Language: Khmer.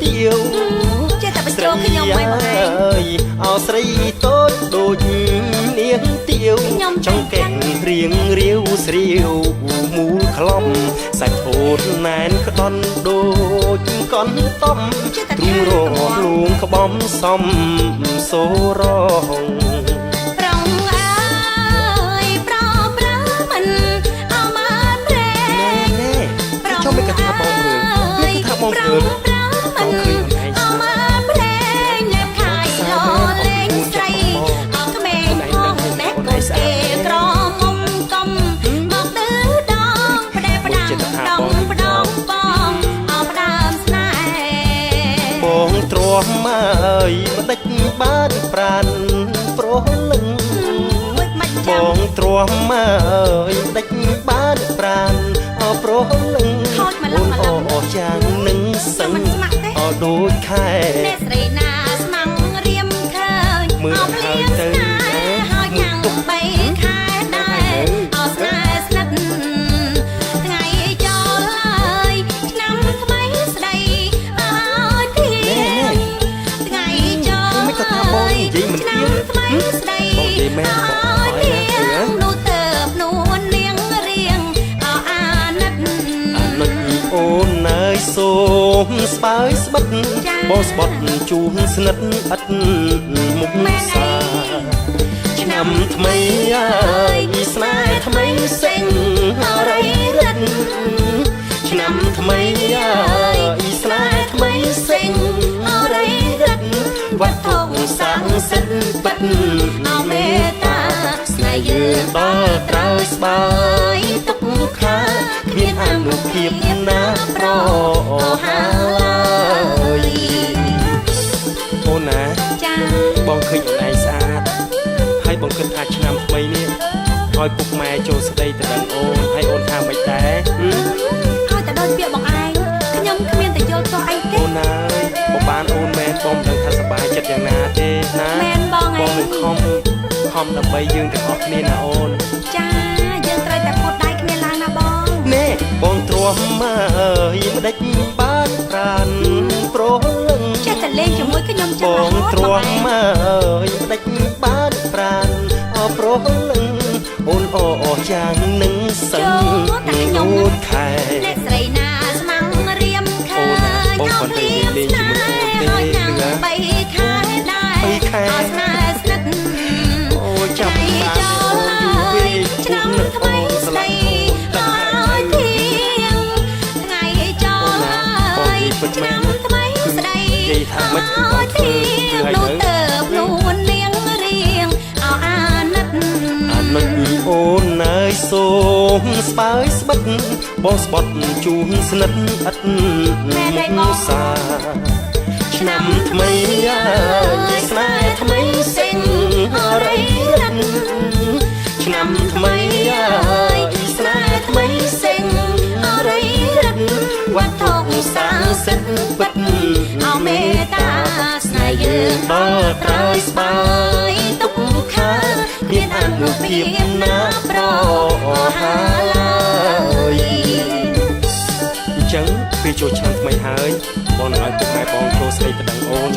ទៀវចេះតែបញ្ចូលខ្ញុំមិនបងឯងអោស្រីតូចដូចនាងទៀវចង់កេះរៀងរាវស្រាវមូលខ្លំសាច់អូនណែនក្ដន់ដូចកន់តំទ្រូងរងលួងក្បំសំសូរងប្រងអើយប្រប្រាមិនអមព្រែប្រងចង់មិនកថាបងមើលមិនកថាបងមើលបងឃើញអមព្រែអ្នកខាយលលេងស្រីអក្មេងផងតែកូនគេក្រមុំកំមកទើដងផ្ដែផ្ដាំដងផ្ដងបងអមដើមស្នេហ៍បងទ្រាំអើយមិនដេចបានប្រានប្រលឹងបងទ្រាំអើយដេចបានប្រានប្រលឹងអូនអយ៉ាងនឹងសឹងអដូចខែអ្នកស្រីណាស្មាំងរៀមឃើញមើលហើយទៅហើយញ៉ាំងបីខែដែរអស្នេហ៍ស្និទ្ធថ្ងៃចូលហើយឆ្នាំថ្មីស្ដីអើយទីថ្ងៃចូលមិនក៏ថាបងនិយាយមិនទៀងថ្មីស្ដីបងនិយាយមែនបងអើយណានោះទៅនួននាងរៀងអាណិតអូនអើយសូមស្បើយស្បិតបងស្បត់ជួងស្និទ្ធឥតមុខសាឆ្នាំថ្មីអើយស្នេហ៍ថ្មីសេងរៃរិទ្ធឆ្នាំថ្មីអើយស្នេហ៍ថ្មីសេងរៃរិទ្ធវត្តទុកសាងសិទ្ធពិតអមេតាស្នេហ៍យើងដល់ត្រូវស្បើយទុកខាគ្មានអនុភាពណាប្រហាឡើយអូនណាចាបងឃើញអូនឯងស្អាតហើយបងគិតថាឆ្នាំថ្មីនេះឲ្យពុកម៉ែចូលស្ដីទៅដល់អូនហើយអូនថាមិនដែរហើយតែដូចពាក្យបងឯងខ្ញុំគ្មានតែយល់ទោះអីទេអូនអើយបងបានអូនមែនបងមិនដឹងថាសប្បាយចិត្តយ៉ាងណាទេណាមែនបងឯងបងនឹងខំដើម្បីយើងទាំងអស់គ្នាណាអូនចាយើងត្រូវតែពុតដៃគ្នាឡើងណាបងណែបងទ្រាំអើយមិនដេចបានប្រានប្រលឹងចេះតែលេងជាមួយខ្ញុំចឹងបងទ្រាំអើយមិនដេចបានប្រានប្រលឹងអូនអយ៉ាងនឹងសឹងខ្ញុំខែអ្នកស្រីណាស្មាំងរៀមខើបងគាត់ទៅលេងជាមួយអូនទេណាបីខែដែរអស្នេហ៍ស្និទ្ធអូចាំបានអូនយូរពេកឆ្នាំថ្មីស្ដីហើយទៀងថ្ងៃចូលហើយឆ្នាំថ្មីស្ដីនិយាយថាមិនបងធ្វើនោះទៅនួននាងរៀងអាណិតអូនអើយសូមស្បើយស្បិតបងស្បត់ជួងស្និទ្ធឥតមុខសាឆ្នាំថ្មីអើយស្នេហ៍ថ្មីសេងរៃរិទ្ធឆ្នាំថ្មីអើយស្នេហ៍ថ្មីសេងរៃរិទ្ធវត្តទុកសាងសិទ្ធពិតអមេតាស្នេហ៍យើងដល់ត្រូវស្បើយទុកខាមានអនុភាពណាប្រហាឡើយអញ្ចឹងពេលចូលឆ្នាំថ្មីហើយបងនឹងឲ្យពុកម៉ែបងចូលស្ដីទៅដឹងអូន